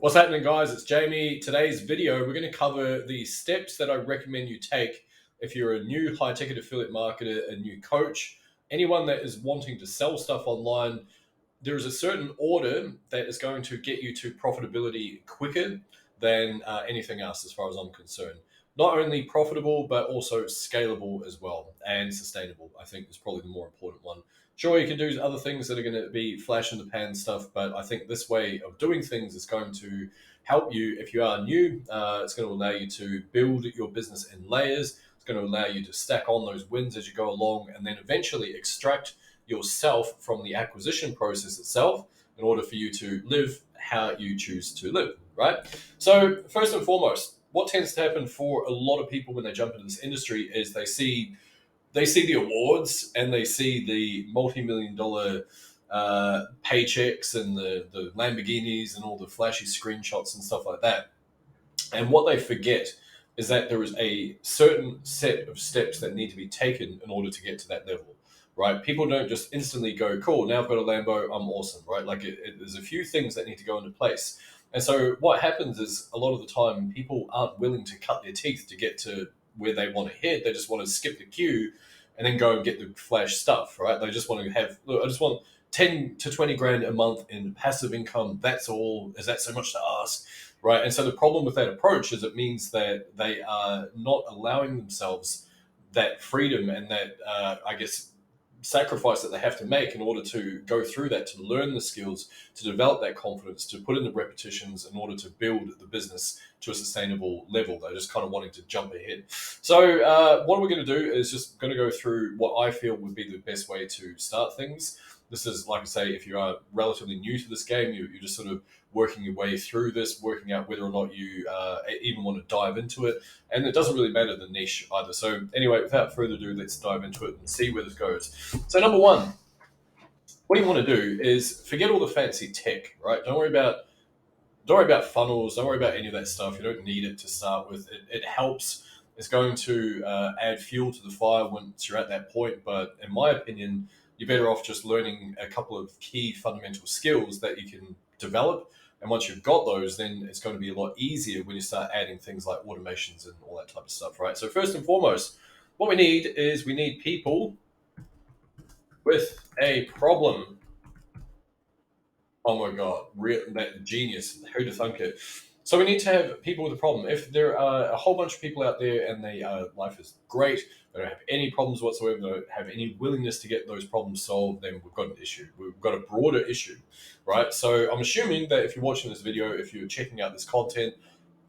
What's happening, guys? It's Jamie. Today's video, we're going to cover the steps that I recommend you take if you're a new high-ticket affiliate marketer, a new coach, anyone that is wanting to sell stuff online. There is a certain order that is going to get you to profitability quicker than anything else, as far as I'm concerned. Not only profitable, but also scalable as well, and sustainable, I think, is probably the more important one. Sure, you can do other things that are going to be flash in the pan stuff, but I think this way of doing things is going to help you if you are new. It's going to allow you to build your business in layers. It's going to allow you to stack on those wins as you go along, and then eventually extract yourself from the acquisition process itself in order for you to live how you choose to live, right? So first and foremost, what tends to happen for a lot of people when they jump into this industry is they see the awards and they see the multi-million dollar paychecks and the Lamborghinis and all the flashy screenshots and stuff like that. And what they forget is that there is a certain set of steps that need to be taken in order to get to that level, right? People don't just instantly go, cool, now I've got a Lambo, I'm awesome, right? Like there's a few things that need to go into place. And so what happens is a lot of the time people aren't willing to cut their teeth to get to where they want to head. They just want to skip the queue and then go and get the flash stuff, right? They just want to have, look, I just want 10 to 20 grand a month in passive income. That's all. Is that so much to ask? Right. And so the problem with that approach is it means that they are not allowing themselves that freedom and that, I guess, sacrifice that they have to make in order to go through that, to learn the skills, to develop that confidence, to put in the repetitions in order to build the business to a sustainable level. They're just kind of wanting to jump ahead. So what we're going to do is just going to go through what I feel would be the best way to start things. This is, like I say, if you are relatively new to this game, you're just sort of working your way through this, working out whether or not you even want to dive into it. And it doesn't really matter the niche either. So anyway, without further ado, let's dive into it and see where this goes. So number one, what you want to do is forget all the fancy tech, right? Don't worry about funnels. Don't worry about any of that stuff. You don't need it to start with. It helps. It's going to add fuel to the fire once you're at that point. But in my opinion, you're better off just learning a couple of key fundamental skills that you can develop. And once you've got those, then it's going to be a lot easier when you start adding things like automations and all that type of stuff, right? So first and foremost, what we need people with a problem. Oh my God, that genius. Who'd have thunk it? So we need to have people with a problem. If there are a whole bunch of people out there and life is great, they don't have any problems whatsoever, they don't have any willingness to get those problems solved, then we've got an issue. We've got a broader issue, right? So I'm assuming that if you're watching this video, if you're checking out this content,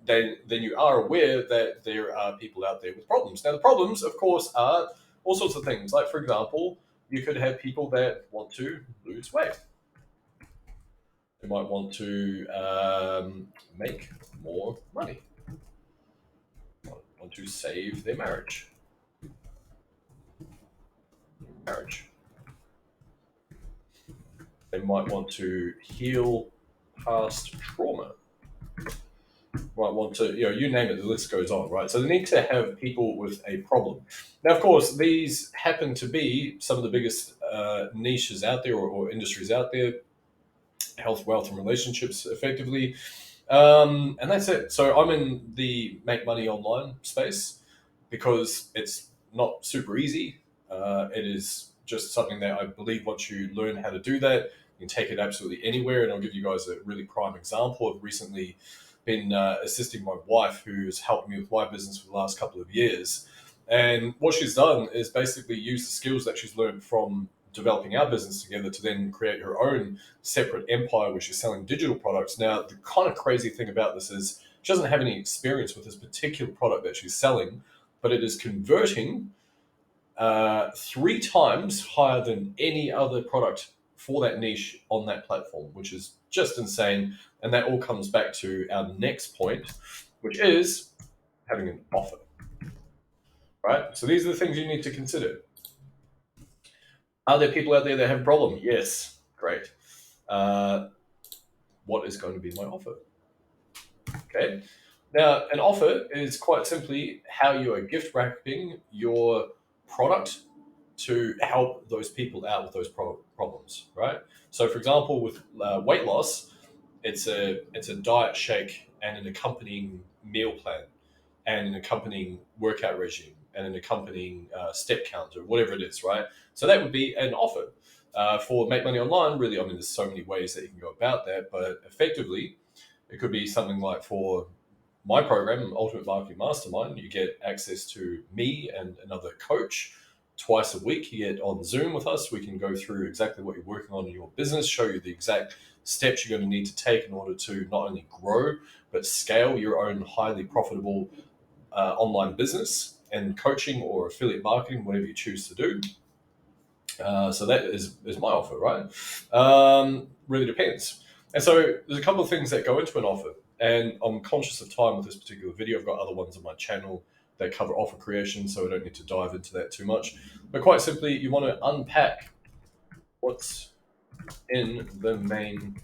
then you are aware that there are people out there with problems. Now, the problems, of course, are all sorts of things. Like, for example, you could have people that want to lose weight. They might want to make more money, want to save their marriage. They might want to heal past trauma. Might want to, you name it, the list goes on, right? So they need to have people with a problem. Now, of course, these happen to be some of the biggest niches out there or industries out there. Health, wealth, and relationships, effectively. And that's it. So I'm in the make money online space because it's not super easy. It is just something that I believe once you learn how to do that, you can take it absolutely anywhere. And I'll give you guys a really prime example. I've recently been assisting my wife, who's helped me with my business for the last couple of years. And what she's done is basically use the skills that she's learned from developing our business together to then create her own separate empire, which is selling digital products. Now, the kind of crazy thing about this is she doesn't have any experience with this particular product that she's selling, but it is converting 3 times higher than any other product for that niche on that platform, which is just insane. And that all comes back to our next point, which is having an offer, right? So these are the things you need to consider. Are there people out there that have a problem? Yes. Great. What is going to be my offer? Okay. Now, an offer is quite simply how you are gift wrapping your product to help those people out with those problems, right? So, for example, with weight loss, it's a diet shake and an accompanying meal plan and an accompanying workout regime and an accompanying step counter, whatever it is, right? So that would be an offer. For Make Money Online, really, I mean, there's so many ways that you can go about that, but effectively, it could be something like for my program, Ultimate Marketing Mastermind, you get access to me and another coach twice a week. You get on Zoom with us. We can go through exactly what you're working on in your business, show you the exact steps you're going to need to take in order to not only grow, but scale your own highly profitable online business and coaching or affiliate marketing, whatever you choose to do. So that is my offer, right? Really depends. And so there's a couple of things that go into an offer. And I'm conscious of time with this particular video. I've got other ones on my channel that cover offer creation, so I don't need to dive into that too much. But quite simply, you want to unpack what's in the main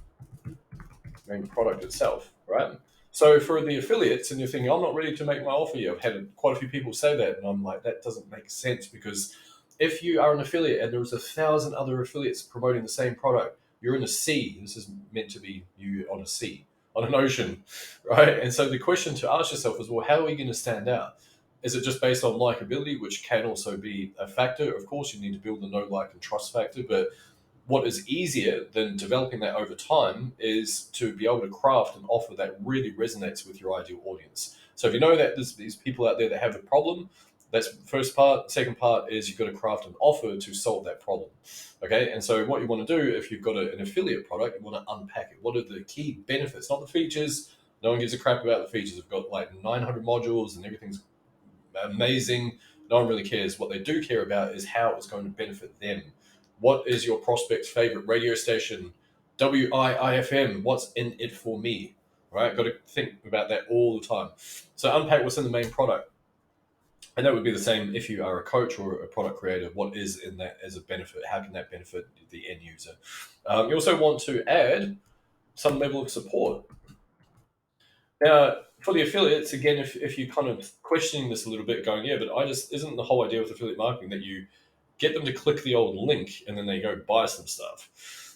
product itself, right? So for the affiliates, and you're thinking, I'm not ready to make my offer yet. I've had quite a few people say that, and I'm like, that doesn't make sense, because if you are an affiliate and there's 1,000 other affiliates promoting the same product, you're in a sea. This is meant to be you on a sea, on an ocean, right? And so the question to ask yourself is, well, how are we going to stand out? Is it just based on likability, which can also be a factor? Of course, you need to build the know, like, and trust factor, but what is easier than developing that over time is to be able to craft an offer that really resonates with your ideal audience. So if you know that there's these people out there that have a problem, that's the first part. Second part is you've got to craft an offer to solve that problem. Okay. And so what you want to do if you've got an affiliate product, you want to unpack it. What are the key benefits, not the features? No one gives a crap about the features. We've got like 900 modules and everything's amazing. No one really cares. What they do care about is how it's going to benefit them. What is your prospect's favorite radio station? WIIFM. What's in it for me? Right? Got to think about that all the time. So unpack what's in the main product. And that would be the same if you are a coach or a product creator. What is in that as a benefit? How can that benefit the end user? You also want to add some level of support. Now, for the affiliates, again, if you're kind of questioning this a little bit, going, yeah, but I just, isn't the whole idea with affiliate marketing that you get them to click the old link and then they go buy some stuff?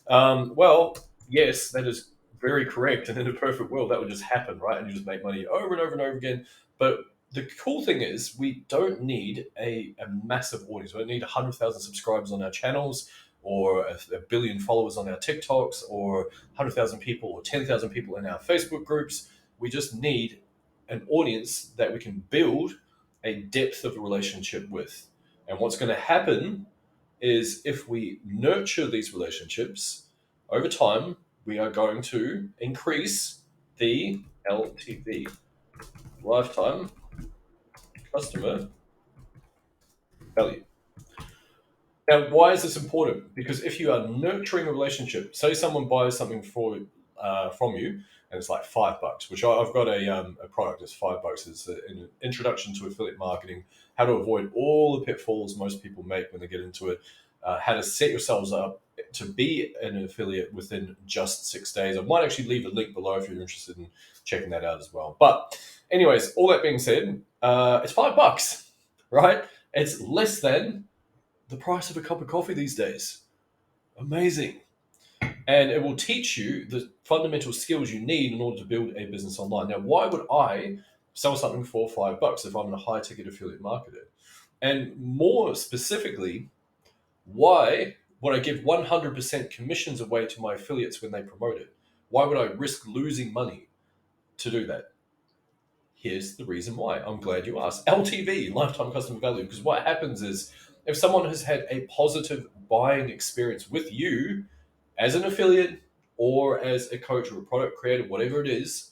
Well, yes, that is very correct. And in a perfect world, that would just happen, right? And you just make money over and over and over again. But the cool thing is, we don't need a massive audience. We don't need 100,000 subscribers on our channels or a billion followers on our TikToks or 100,000 people or 10,000 people in our Facebook groups. We just need an audience that we can build a depth of a relationship with. And what's going to happen is if we nurture these relationships over time, we are going to increase the LTV, lifetime customer value. Now, why is this important? Because if you are nurturing a relationship, say someone buys something from you, and it's like $5, which I've got a product that's $5. It's an introduction to affiliate marketing, how to avoid all the pitfalls most people make when they get into it, how to set yourselves up to be an affiliate within just 6 days. I might actually leave a link below if you're interested in checking that out as well. But anyways, all that being said, it's $5, right? It's less than the price of a cup of coffee these days. Amazing. And it will teach you the fundamental skills you need in order to build a business online. Now, why would I sell something for $5 if I'm a high ticket affiliate marketer? And more specifically, why would I give 100% commissions away to my affiliates when they promote it? Why would I risk losing money to do that? Here's the reason why. I'm glad you asked. LTV, lifetime customer value. Because what happens is if someone has had a positive buying experience with you as an affiliate or as a coach or a product creator, whatever it is,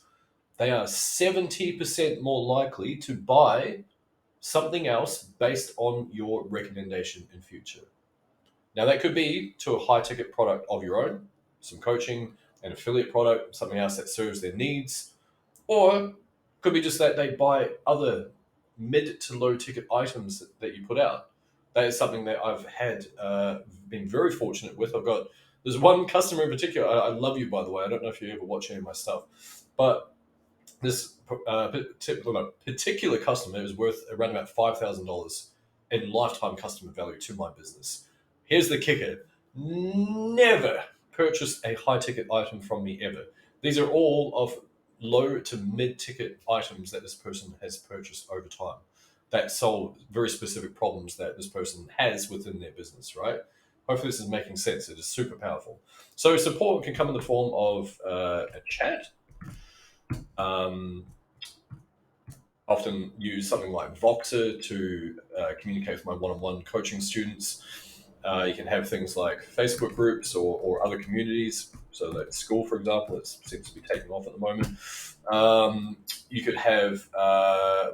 they are 70% more likely to buy something else based on your recommendation in future. Now, that could be to a high ticket product of your own, some coaching, an affiliate product, something else that serves their needs, or could be just that they buy other mid to low ticket items that you put out. That is something that I've had been very fortunate with. There's one customer in particular. I love you, by the way. I don't know if you ever watch any of my stuff, but this particular customer is worth around about $5,000 in lifetime customer value to my business. Here's the kicker: never purchased a high ticket item from me ever. These are all of low to mid ticket items that this person has purchased over time that solve very specific problems that this person has within their business, right? Hopefully, this is making sense. It is super powerful. So, support can come in the form of a chat. Um, Often use something like Voxer to communicate with my one-on-one coaching students. You can have things like Facebook groups or other communities. So, like school, for example, it seems to be taking off at the moment. You could have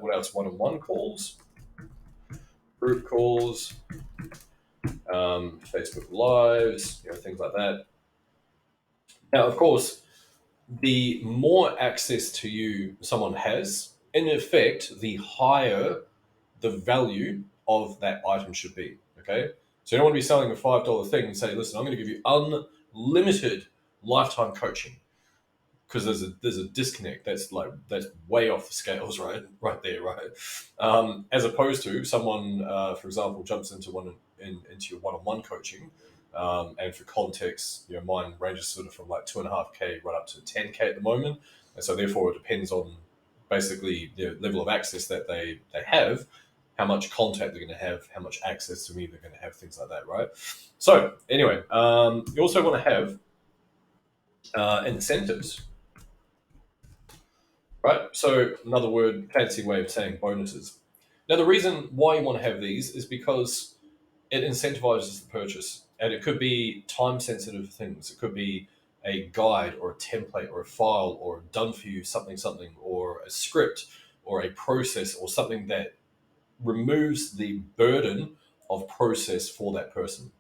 what else? One-on-one calls, group calls, Facebook Lives, things like that. Now, of course, the more access to you someone has, in effect, the higher the value of that item should be. Okay, so you don't want to be selling a $5 thing and say, "Listen, I'm going to give you unlimited lifetime coaching," because there's a disconnect that's way off the scales, right there, right. As opposed to someone, for example, jumps into into your one-on-one coaching, and for context, mine ranges sort of from like 2.5K right up to 10K at the moment, and so therefore it depends on basically the level of access that they have, how much contact they're going to have, how much access to me they're going to have, things like that, right? So anyway, you also want to have incentives, right? So another word, fancy way of saying bonuses. Now, the reason why you want to have these is because it incentivizes the purchase, and it could be time-sensitive things. It could be a guide or a template or a file or done for you something, or a script or a process or something that removes the burden of process for that person,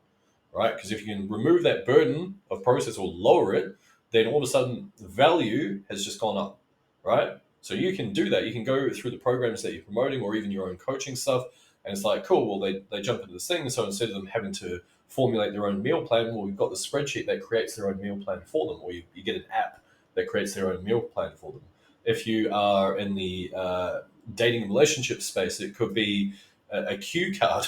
right? Because if you can remove that burden of process or lower it, then all of a sudden the value has just gone up, right? So you can do that. You can go through the programs that you're promoting or even your own coaching stuff. And it's like, cool, well, they jump into this thing. So instead of them having to formulate their own meal plan, well, we've got the spreadsheet that creates their own meal plan for them, or you get an app that creates their own meal plan for them. If you are in the dating and relationship space, it could be a cue card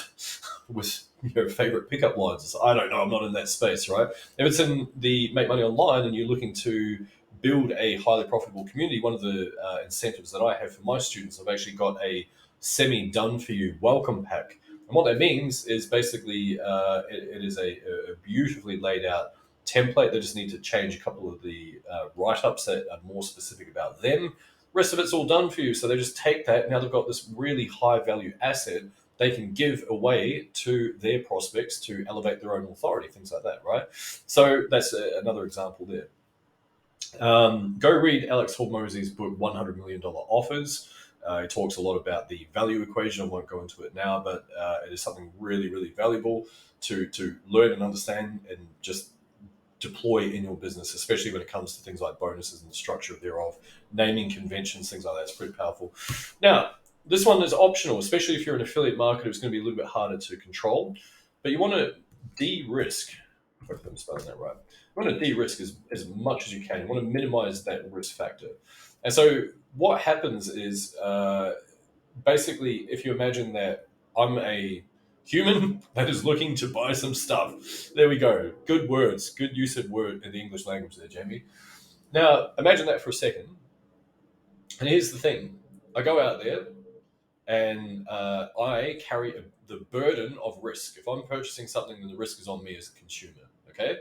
with your favorite pickup lines. I don't know. I'm not in that space, right? If it's in the make money online and you're looking to build a highly profitable community, one of the incentives that I have for my students, I've actually got a semi done for you welcome pack. And what that means is basically it is a beautifully laid out template. They just need to change a couple of the write ups that are more specific about them. Rest of it's all done for you. So they just take that. Now they've got this really high value asset they can give away to their prospects to elevate their own authority, things like that, right? So that's another example there. Go read Alex Hormozy's book, $100 Million Offers. He talks a lot about the value equation. I won't go into it now, but it is something really, really valuable to learn and understand and just deploy in your business, especially when it comes to things like bonuses and the structure thereof, naming conventions, things like that. It's pretty powerful. Now, this one is optional, especially if you're an affiliate marketer. It's going to be a little bit harder to control, but you want to de-risk. Hopefully I'm spelling that right. You want to de-risk as much as you can. You want to minimize that risk factor. And so what happens is basically, if you imagine that I'm a human that is looking to buy some stuff. There we go. Good words. Good use of word in the English language there, Jamie. Now, imagine that for a second. And here's the thing. I go out there and I carry the burden of risk. If I'm purchasing something, then the risk is on me as a consumer. Okay?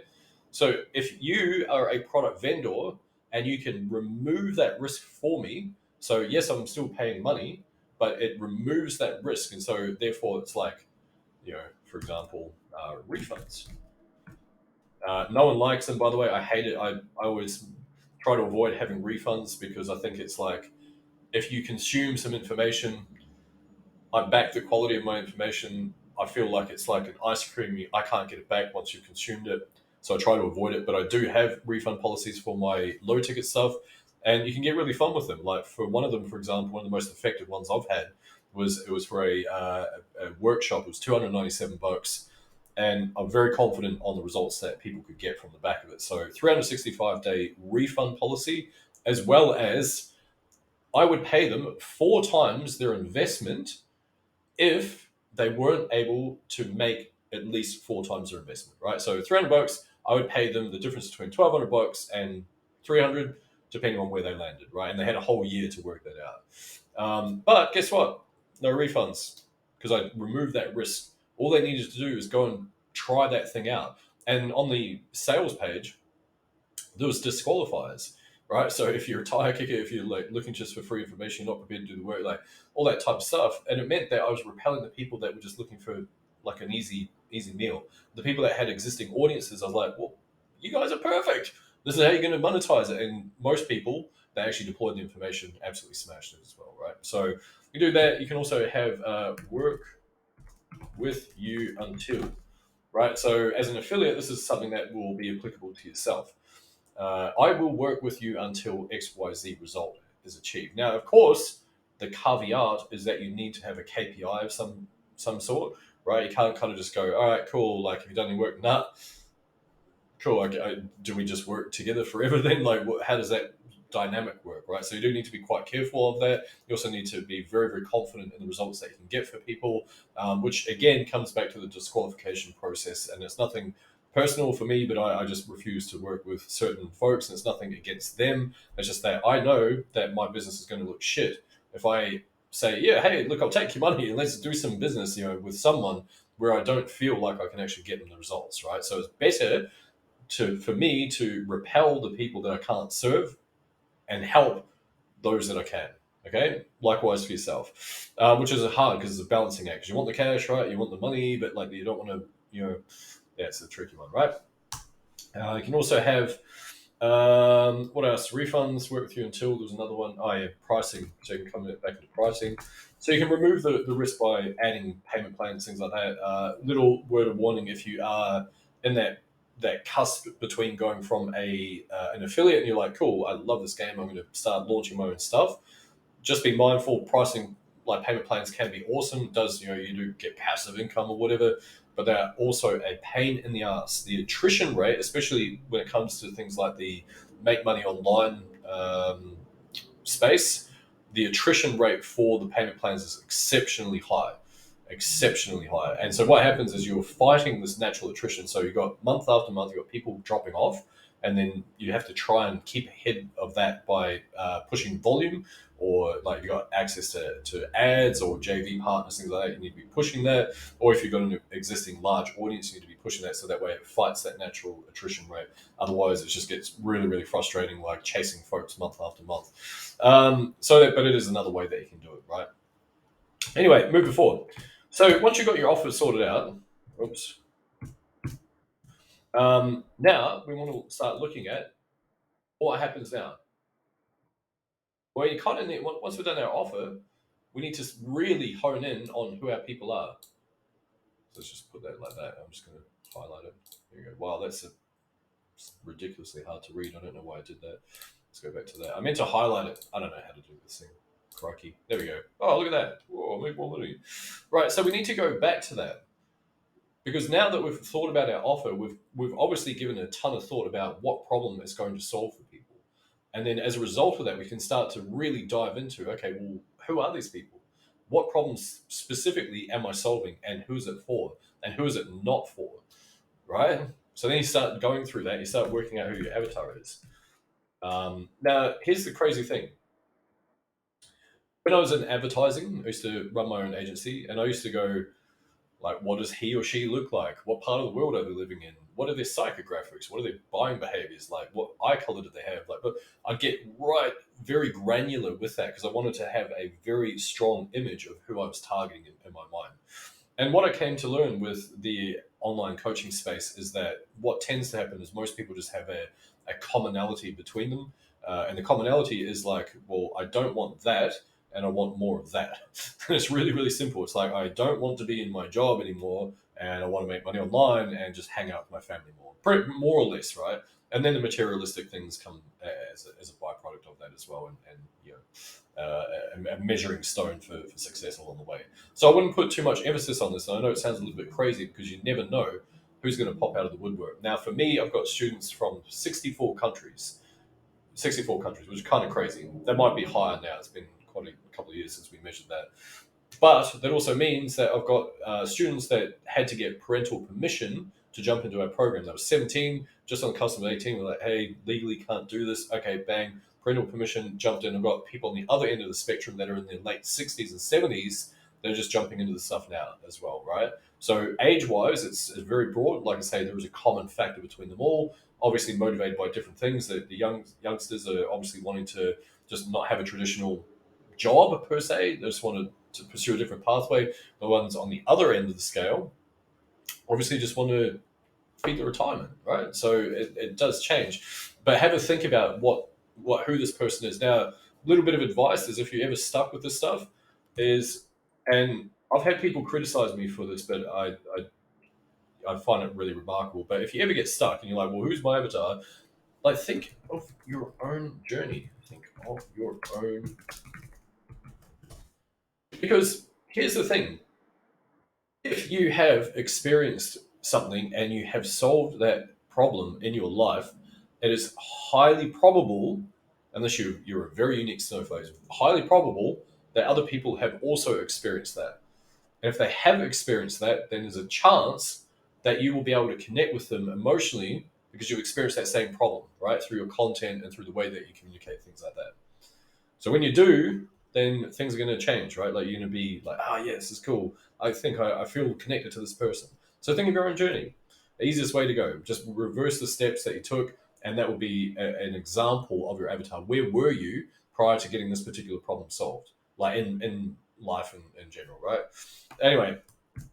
So if you are a product vendor and you can remove that risk for me, so yes, I'm still paying money, but it removes that risk. And so therefore it's like, for example, refunds. No one likes them, by the way. I hate it. I always try to avoid having refunds because I think it's like if you consume some information, I back the quality of my information. I feel like it's like an ice cream. I can't get it back once you've consumed it. So I try to avoid it. But I do have refund policies for my low ticket stuff. And you can get really fun with them. Like for one of them, for example, one of the most effective ones I've had was for a workshop. It was $297. And I'm very confident on the results that people could get from the back of it. So 365-day refund policy, as well as I would pay them 4 times their investment if they weren't able to make at least 4 times their investment, right? So $300, I would pay them the difference between $1,200 and 300. depending on where they landed, right? And they had a whole year to work that out. But guess what? No refunds because I removed that risk. All they needed to do is go and try that thing out. And on the sales page, there was disqualifiers, right? So if you're a tire kicker, if you're like looking just for free information, you're not prepared to do the work, like all that type of stuff, and it meant that I was repelling the people that were just looking for like an easy meal. The people that had existing audiences, I was like, well, you guys are perfect. This is how you're going to monetize it. And most people that actually deployed the information absolutely smashed it as well, right? So you do that. You can also have work with you until, right? So as an affiliate, this is something that will be applicable to yourself. I will work with you until XYZ result is achieved. Now, of course, the caveat is that you need to have a KPI of some sort, right? You can't kind of just go, all right, cool. Like, have you done any work? Nah, cool. Do we just work together forever then? Like, how does that dynamic work, right? So you do need to be quite careful of that. You also need to be very, very confident in the results that you can get for people, which again comes back to the disqualification process. And it's nothing personal for me, but I just refuse to work with certain folks, and it's nothing against them. It's just that I know that my business is going to look shit if I say, yeah, hey, look, I'll take your money and let's do some business, with someone where I don't feel like I can actually get them the results, right? So it's better for me to repel the people that I can't serve and help those that I can. Okay, likewise for yourself, which is hard because it's a balancing act. You want the cash, right? You want the money, but like you don't want to, yeah, it's a tricky one, right? You can also have what else? Refunds work with you until there's another one. Oh yeah, pricing. So you can come back into pricing. So you can remove the risk by adding payment plans, things like that. Little word of warning if you are in that cusp between going from an affiliate and you're like, cool, I love this game, I'm going to start launching my own stuff. Just be mindful, pricing like payment plans can be awesome. It does, you do get passive income or whatever, but they're also a pain in the ass. The attrition rate, especially when it comes to things like the make money online space, the attrition rate for the payment plans is exceptionally high. Exceptionally high. And so what happens is you're fighting this natural attrition. So you've got month after month, you've got people dropping off, and then you have to try and keep ahead of that by pushing volume, or like you've got access to ads or JV partners, things like that. You need to be pushing that. Or if you've got an existing large audience, you need to be pushing that so that way it fights that natural attrition rate. Otherwise, it just gets really, really frustrating, like chasing folks month after month. But it is another way that you can do it, right? Anyway, moving forward. So once you've got your offer sorted out, oops. Now we want to start looking at what happens now. Well, you kind of need, once we've done our offer, we need to really hone in on who our people are. So let's just put that like that. I'm just going to highlight it. There you go. Wow, that's ridiculously hard to read. I don't know why I did that. Let's go back to that. I meant to highlight it. I don't know how to do this thing. Crikey. There we go. Oh, look at that. Whoa, make more money. Right, so we need to go back to that. Because now that we've thought about our offer, we've obviously given a ton of thought about what problem it's going to solve for people. And then as a result of that, we can start to really dive into, okay, well, who are these people? What problems specifically am I solving, and who is it for? And who is it not for? Right? So then you start going through that, you start working out who your avatar is. Now, here's the crazy thing. When I was in advertising, I used to run my own agency, and I used to go, like, what does he or she look like? What part of the world are they living in? What are their psychographics? What are their buying behaviors like? What eye color do they have? Like, but I'd get very granular with that because I wanted to have a very strong image of who I was targeting in my mind. And what I came to learn with the online coaching space is that what tends to happen is most people just have a commonality between them. And the commonality is like, well, I don't want that, and I want more of that. And it's really, really simple. It's like, I don't want to be in my job anymore, and I want to make money online and just hang out with my family more or less, right? And then the materialistic things come as a byproduct of that as well, and a measuring stone for success along the way. So I wouldn't put too much emphasis on this. And I know it sounds a little bit crazy because you never know who's going to pop out of the woodwork. Now, for me, I've got students from 64 countries. 64 countries, which is kind of crazy. That might be higher now. It's been quite a couple of years since we measured that. But that also means that I've got students that had to get parental permission to jump into our program. That was 17, just on the cusp of 18. We're like, hey, legally can't do this. Okay, bang, parental permission jumped in. I've got people on the other end of the spectrum that are in their late 60s and 70s. They're just jumping into the stuff now as well, right? So age-wise, it's very broad. Like I say, there is a common factor between them all. Obviously, motivated by different things. The youngsters are obviously wanting to just not have a traditional job per se. They just want to pursue a different pathway. The ones on the other end of the scale obviously just want to feed the retirement, right? So it does change. But have a think about what who this person is. Now, a little bit of advice is if you ever stuck with this stuff, is and I've had people criticize me for this, but I find it really remarkable. But if you ever get stuck and you're like, well, who's my avatar? Like, think of your own journey. Think of your own. Because here's the thing: if you have experienced something and you have solved that problem in your life, it is highly probable, unless you're a very unique snowflake, it's highly probable that other people have also experienced that. And if they have experienced that, then there's a chance that you will be able to connect with them emotionally because you've experienced that same problem, right? Through your content and through the way that you communicate, things like that. So when you do, then things are going to change, right? Like you're going to be like, oh, yeah, this is cool. I think I feel connected to this person. So think of your own journey. The easiest way to go, just reverse the steps that you took, and that will be an example of your avatar. Where were you prior to getting this particular problem solved? Like in life in general, right? Anyway,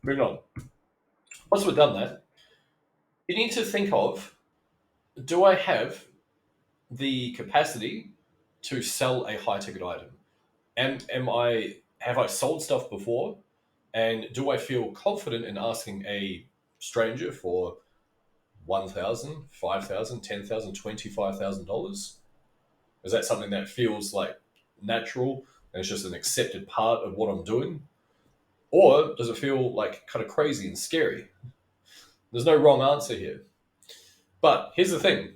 moving on. Once we've done that, you need to think of, do I have the capacity to sell a high ticket item? Am I have I sold stuff before, and do I feel confident in asking a stranger for 1,000, 5,000, 10,000, $25,000? Is that something that feels like natural and it's just an accepted part of what I'm doing, or does it feel like kind of crazy and scary? There's no wrong answer here, but here's the thing.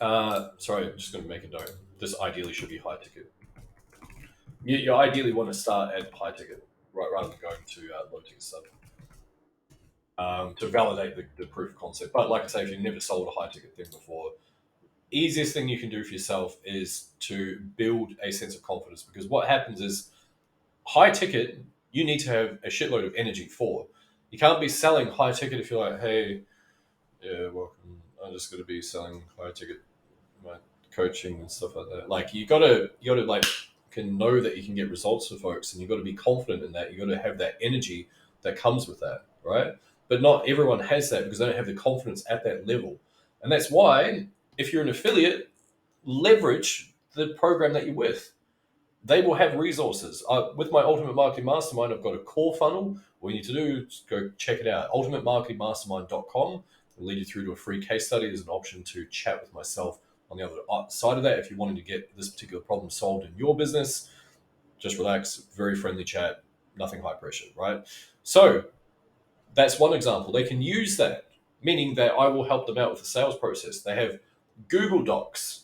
Sorry, I'm just going to make a note. This ideally should be high ticket. You ideally want to start at high ticket, right, rather than going to low ticket stuff, to validate the proof of concept. But like I say, if you've never sold a high ticket thing before, easiest thing you can do for yourself is to build a sense of confidence, because what happens is high ticket, you need to have a shitload of energy for. You can't be selling high ticket if you're like, hey, yeah, welcome. I'm just going to be selling high ticket, my coaching and stuff like that. Like you gotta like can know that you can get results for folks, and you got to be confident in that. You got to have that energy that comes with that, right? But not everyone has that because they don't have the confidence at that level, and that's why if you're an affiliate, leverage the program that you're with. They will have resources. With my Ultimate Marketing Mastermind, I've got a core funnel. All you need to do is go check it out. ultimatemarketingmastermind.com will lead you through to a free case study. There's an option to chat with myself on the other side of that. If you're wanting to get this particular problem solved in your business, just relax, very friendly chat, nothing high pressure, right? So that's one example. They can use that, meaning that I will help them out with the sales process. They have Google Docs,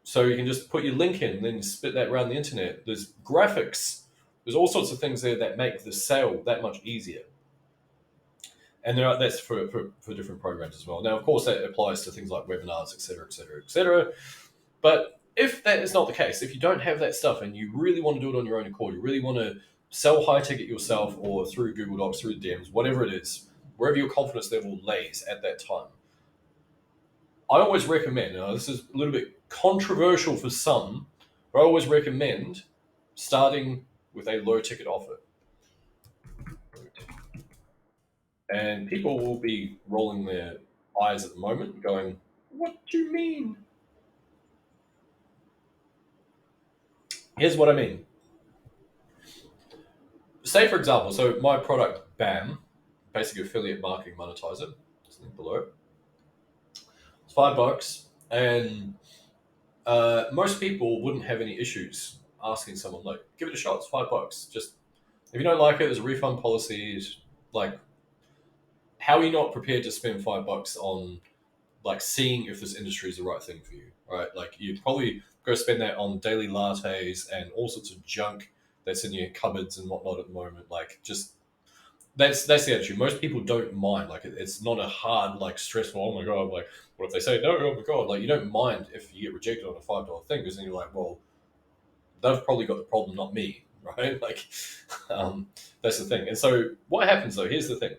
so you can just put your link in and then spit that around the internet. There's graphics. There's all sorts of things there that make the sale that much easier. And that's for different programs as well. Now, of course, that applies to things like webinars, et cetera, et cetera, et cetera. But if that is not the case, if you don't have that stuff and you really want to do it on your own accord, you really want to sell high ticket yourself or through Google Docs, through DMs, whatever it is, wherever your confidence level lays at that time, I always recommend, now this is a little bit controversial for some, but I always recommend starting with a low ticket offer. And people will be rolling their eyes at the moment, going, what do you mean? Here's what I mean. Say, for example, so my product, BAM, Basic Affiliate Marketing Monetizer, it's linked below. It's $5. And most people wouldn't have any issues asking someone, like, give it a shot, it's $5. Just, if you don't like it, there's a refund policy. Like, how are you not prepared to spend $5 on like seeing if this industry is the right thing for you, right? Like you'd probably go spend that on daily lattes and all sorts of junk that's in your cupboards and whatnot at the moment. Like just that's the attitude. Most people don't mind. Like it's not a hard, like stressful, oh my God, like What if they say no? Oh my god! Like you don't mind if you get rejected on a $5 thing because then you're like, well, they've probably got the problem, not me, right? Like, um, that's the thing. And so what happens though? Here's the thing: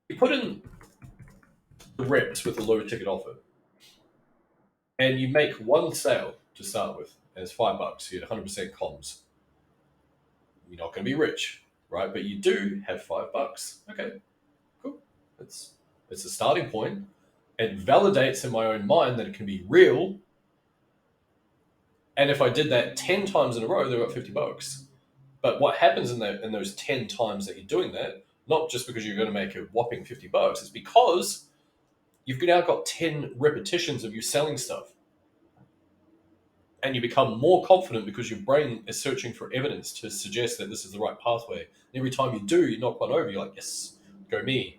you put in the reps with a low ticket offer, and you make one sale to start with, and it's $5. You get 100% comms. You're not going to be rich, right? But you do have $5. Okay, cool. It's a starting point. It validates in my own mind that it can be real. And if I did that 10 times in a row, they've got $50. But what happens in those 10 times that you're doing that, not just because you're going to make a whopping $50, it's because you've now got 10 repetitions of you selling stuff. And you become more confident because your brain is searching for evidence to suggest that this is the right pathway. And every time you do, you knock one over, you're like, yes, go me.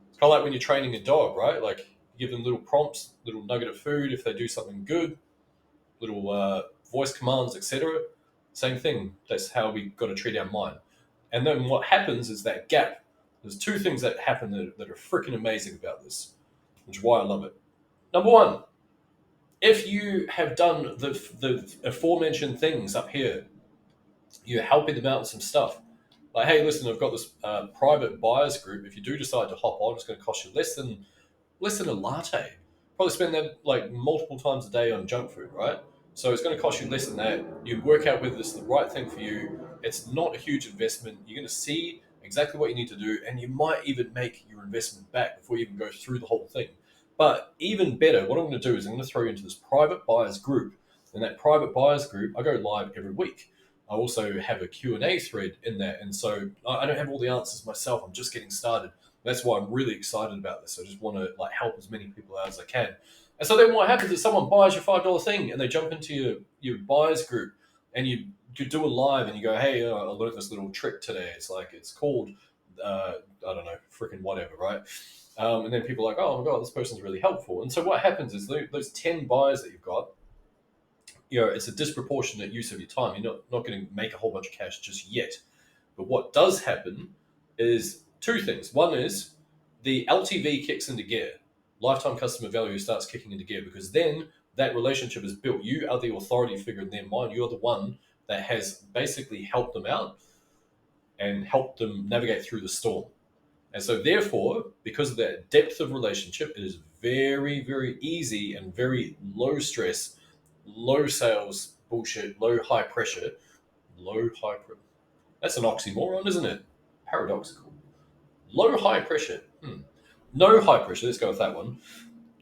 It's kind of like when you're training a dog, right? Like you give them little prompts, little nugget of food if they do something good, little voice commands, etc. Same thing. That's how we got to treat our mind. And then what happens is that gap. There's two things that happen that are freaking amazing about this, which is why I love it. Number one, if you have done the aforementioned things up here, you're helping them out with some stuff. Like, hey, listen, I've got this private buyers group. If you do decide to hop on, it's going to cost you less than a latte. Probably spend that like multiple times a day on junk food, right? So it's going to cost you less than that. You work out whether it's the right thing for you. It's not a huge investment. You're going to see exactly what you need to do, and you might even make your investment back before you even go through the whole thing. But even better, what I'm going to do is I'm going to throw you into this private buyers group. In that private buyers group, I go live every week. I also have a Q&A thread in that, and so I don't have all the answers myself. I'm just getting started. That's why I'm really excited about this. I just want to like help as many people out as I can. And so then what happens is someone buys your $5 thing and they jump into your buyers group and you do a live and you go, hey, I learned this little trick today. It's called, I don't know, freaking whatever, right? And then people are like, oh my God, this person's really helpful. And so what happens is those 10 buyers that you've got, it's a disproportionate use of your time. You're not going to make a whole bunch of cash just yet. But what does happen is two things. One is the LTV kicks into gear. Lifetime customer value starts kicking into gear because then that relationship is built. You are the authority figure in their mind. You're the one that has basically helped them out and helped them navigate through the storm. And so therefore, because of that depth of relationship, it is very, very easy and very low stress, low sales bullshit, high pressure. That's an oxymoron, isn't it? Paradoxical. Low high pressure. No high pressure. Let's go with that one.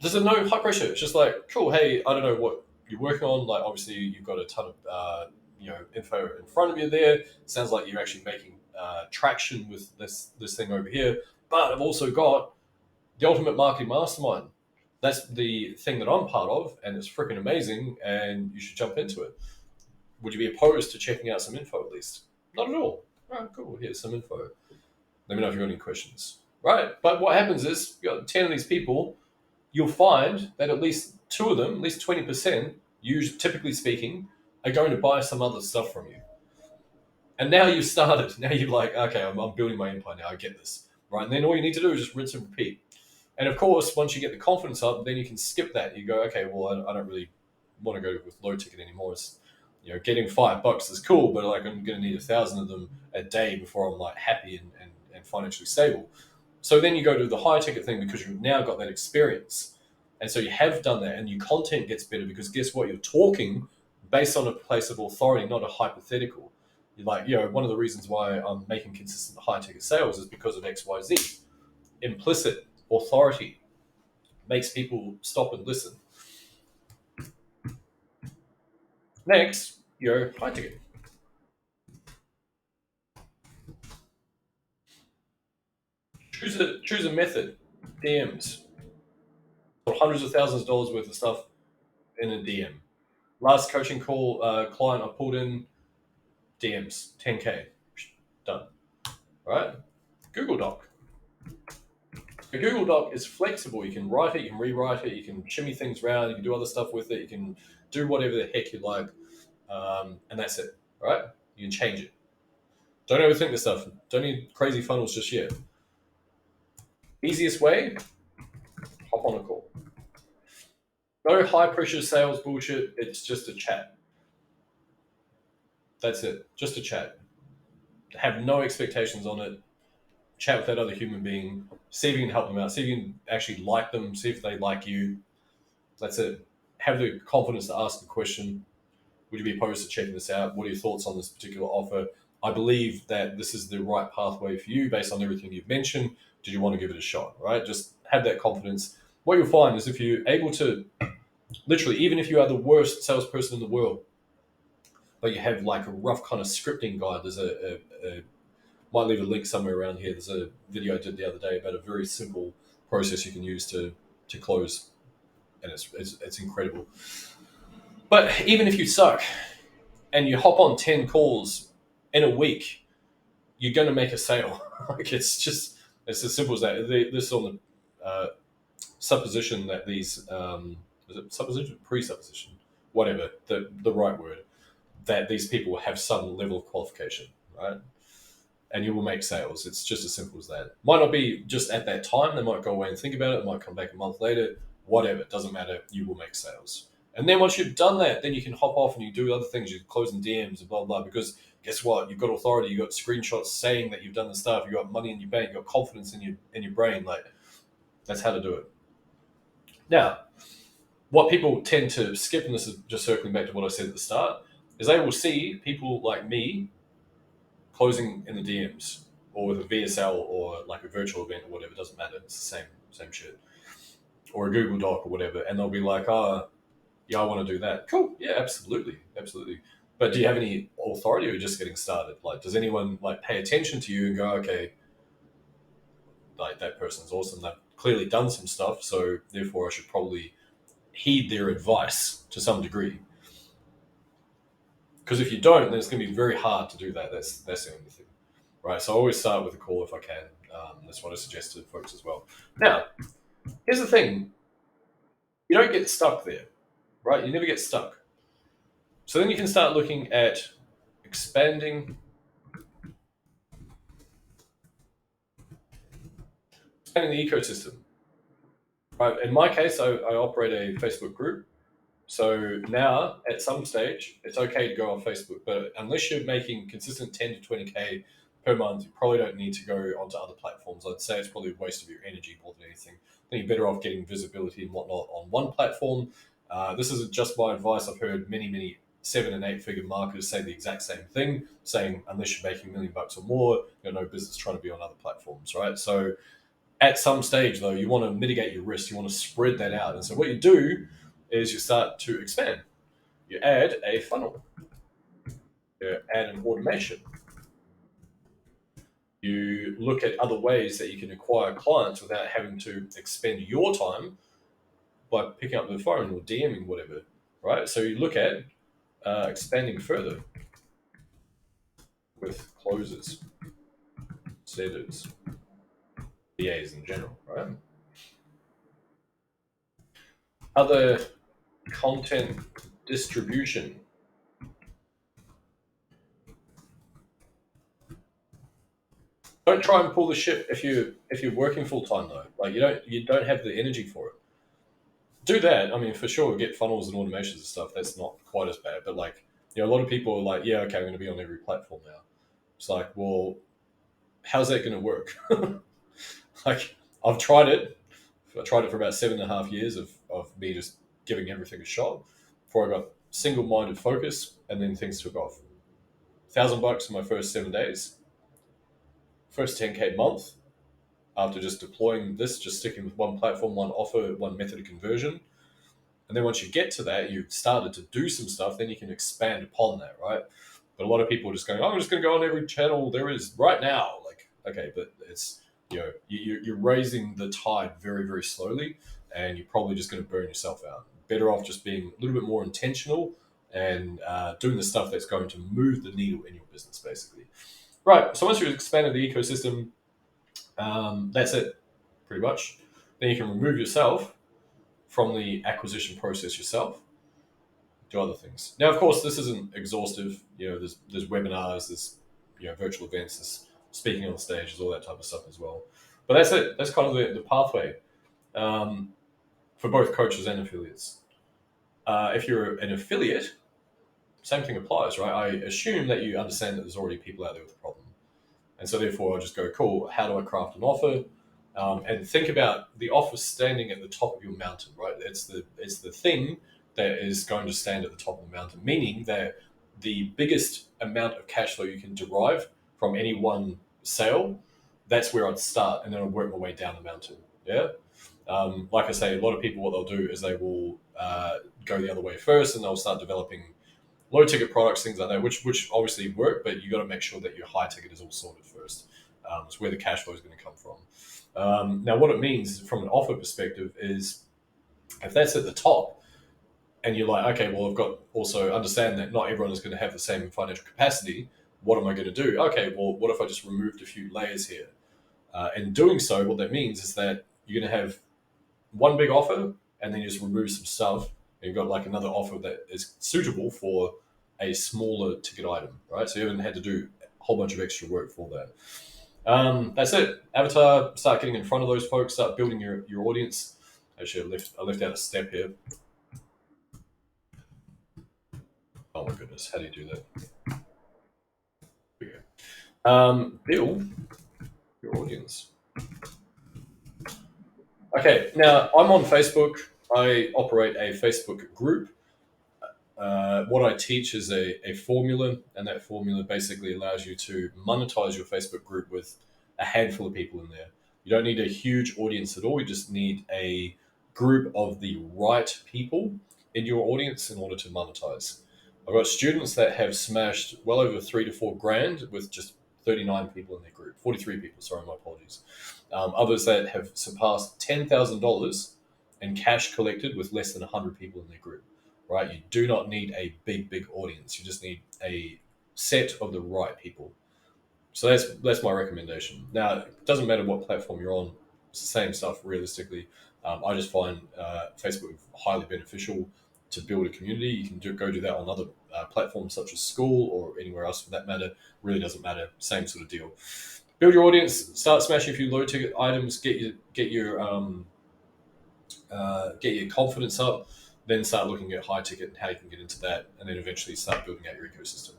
There's no high pressure. It's just like, cool. Hey, I don't know what you're working on. Like, obviously, you've got a ton of info in front of you there. It sounds like you're actually making traction with this thing over here. But I've also got the Ultimate Marketing Mastermind. That's the thing that I'm part of, and it's freaking amazing. And you should jump into it. Would you be opposed to checking out some info at least? Not at all. All right, cool. Here's some info. Let me know if you've got any questions. Right? But what happens is, you've got 10 of these people, you'll find that at least two of them, at least 20%, typically speaking, are going to buy some other stuff from you. And now you've started. Now you're like, okay, I'm building my empire now. I get this. Right? And then all you need to do is just rinse and repeat. And of course, once you get the confidence up, then you can skip that. You go, okay, well, I don't really want to go with low ticket anymore. It's, getting $5 is cool, but like I'm going to need 1,000 of them a day before I'm like happy and financially stable. So then you go to the high ticket thing because you've now got that experience. And so you have done that and your content gets better because guess what? You're talking based on a place of authority, not a hypothetical. You're like, one of the reasons why I'm making consistent high ticket sales is because of XYZ. Implicit authority makes people stop and listen. Next, high ticket. Choose a method. DMs. Hundreds of thousands of dollars worth of stuff in a DM. Last coaching call client I pulled in DMs, 10K, done. All right? Google Doc. A Google Doc is flexible. You can write it, you can rewrite it, you can shimmy things around, you can do other stuff with it, you can do whatever the heck you like, and that's it. All right? You can change it. Don't overthink this stuff. Don't need crazy funnels just yet. Easiest way, Hop on a call. No high pressure sales bullshit. It's just a chat. That's it. Just a chat. Have no expectations on it. Chat with that other human being. See if you can help them out. See if you can actually like them. See if they like you. That's it. Have the confidence to ask the question. Would you be opposed to checking this out? What are your thoughts on this particular offer? I believe that this is the right pathway for you based on everything you've mentioned. Did you want to give it a shot? Right? Just have that confidence. What you'll find is if you're able to, literally, even if you are the worst salesperson in the world, but you have like a rough kind of scripting guide, there's a might leave a link somewhere around here. There's a video I did the other day about a very simple process you can use to close, and it's incredible. But even if you suck and you hop on 10 calls in a week, you're going to make a sale. Like it's as simple as that. This is on the supposition that these is it supposition, presupposition, whatever the right word, that these people have some level of qualification, right? And you will make sales. It's just as simple as that. Might not be just at that time. They might go away and think about it. It might come back a month later. Whatever. It doesn't matter. You will make sales. And then once you've done that, then you can hop off and you do other things. You close in DMs and blah, blah, because guess what? You've got authority. You've got screenshots saying that you've done the stuff. You've got money in your bank. You've got confidence in your brain. Like, that's how to do it. Now, what people tend to skip, and this is just circling back to what I said at the start, is they will see people like me closing in the DMs or with a VSL or like a virtual event or whatever. It doesn't matter. It's the same shit. Or a Google Doc or whatever. And they'll be like, oh, yeah, I want to do that. Cool. Yeah, absolutely. Absolutely. But do you have any authority or are you just getting started? Like, does anyone like pay attention to you and go, okay, like that person's awesome. They've clearly done some stuff. So therefore I should probably heed their advice to some degree. Because if you don't, then it's going to be very hard to do that. That's the only thing, right? So I always start with a call if I can. That's what I suggest to folks as well. Now, here's the thing: you don't get stuck there, right? You never get stuck. So then you can start looking at expanding the ecosystem. Right? In my case, I operate a Facebook group. So now, at some stage, it's okay to go on Facebook, but unless you're making consistent 10 to 20K per month, you probably don't need to go onto other platforms. I'd say it's probably a waste of your energy more than anything. I think you're better off getting visibility and whatnot on one platform. This isn't just my advice. I've heard many 7 and 8 figure marketers say the exact same thing, saying unless you're making $1 million or more, you've got no business trying to be on other platforms, right? So at some stage, though, you want to mitigate your risk. You want to spread that out. And so what you do is you start to expand. You add a funnel. You add an automation. You look at other ways that you can acquire clients without having to expend your time by picking up the phone or DMing, whatever, right? So you look at expanding further with closers, setters, VAs in general, right? Other content distribution. Don't try and pull the ship if you're working full time though. Like you don't have the energy for it. Do that. I mean, for sure, get funnels and automations and stuff. That's not quite as bad. But like, a lot of people are like, yeah, okay, I'm going to be on every platform now. It's like, well, how's that going to work? Like, I've tried it. I tried it for about 7.5 years of me just giving everything a shot before I got single-minded focus, and then things took off. $1,000 in my first 7 days, first 10K month after just deploying this, just sticking with one platform, one offer, one method of conversion. And then once you get to that, you've started to do some stuff, then you can expand upon that, right? But a lot of people are just going, oh, I'm just going to go on every channel there is right now. Like, okay, but it's, you're raising the tide very, very slowly, and you're probably just going to burn yourself out. Better off just being a little bit more intentional and doing the stuff that's going to move the needle in your business, basically. Right. So once you've expanded the ecosystem, that's it, pretty much. Then you can remove yourself from the acquisition process yourself, do other things. Now, of course, this isn't exhaustive. There's webinars, there's virtual events, there's speaking on stages, all that type of stuff as well. But that's it. That's kind of the pathway. for both coaches and affiliates. If you're an affiliate, same thing applies, right? I assume that you understand that there's already people out there with a problem. And so therefore I just go, cool, how do I craft an offer? And think about the offer standing at the top of your mountain, right? It's the thing that is going to stand at the top of the mountain, meaning that the biggest amount of cash flow you can derive from any one sale, that's where I'd start, and then I'd work my way down the mountain. Yeah. Like I say, a lot of people, what they'll do is they will go the other way first, and they'll start developing low ticket products, things like that, which obviously work, but you got to make sure that your high ticket is all sorted first. It's where the cash flow is going to come from. Now, what it means from an offer perspective is if that's at the top, and you're like, okay, well, I've got also understand that not everyone is going to have the same financial capacity. What am I going to do? Okay, well, what if I just removed a few layers here? And doing so, what that means is that you're going to have one big offer, and then you just remove some stuff, and you've got like another offer that is suitable for a smaller ticket item, right? So you haven't had to do a whole bunch of extra work for that. That's it. Avatar, start getting in front of those folks, start building your audience. Actually, I left out a step here. Oh my goodness, how do you do that? Here we go. Build your audience. Okay, now I'm on Facebook. I operate a Facebook group. What I teach is a formula, and that formula basically allows you to monetize your Facebook group with a handful of people in there. You don't need a huge audience at all. You just need a group of the right people in your audience in order to monetize. I've got students that have smashed well over 3 to 4 grand with just 39 people in their group, 43 people, sorry, my apologies. Others that have surpassed $10,000 in cash collected with less than 100 people in their group. Right? You do not need a big audience. You just need a set of the right people. So that's my recommendation. Now, it doesn't matter what platform you're on. It's the same stuff realistically. I just find Facebook highly beneficial to build a community. You can go do that on other platforms such as school or anywhere else for that matter. Really doesn't matter. Same sort of deal. Build your audience. Start smashing a few low ticket items. Get your confidence up, then start looking at high ticket and how you can get into that, and then eventually start building out your ecosystem.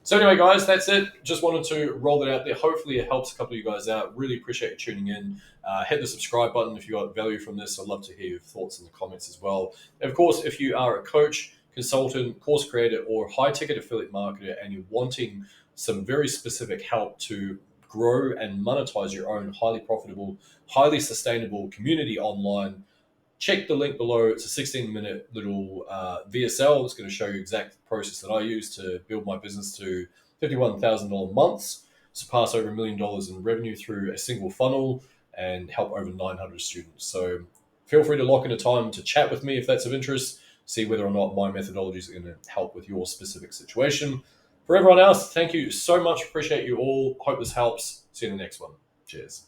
So anyway, guys, that's it. Just wanted to roll that out there. Hopefully it helps a couple of you guys out. Really appreciate you tuning in. Hit the subscribe button if you got value from this. I'd love to hear your thoughts in the comments as well. And of course, if you are a coach, consultant, course creator, or high ticket affiliate marketer, and you're wanting some very specific help to grow and monetize your own highly profitable, highly sustainable community online, check the link below. It's a 16-minute little VSL. It's going to show you exact process that I use to build my business to $51,000 months, surpass over $1 million in revenue through a single funnel, and help over 900 students. So feel free to lock in a time to chat with me if that's of interest, see whether or not my methodologies are going to help with your specific situation. For everyone else, thank you so much. Appreciate you all. Hope this helps. See you in the next one. Cheers.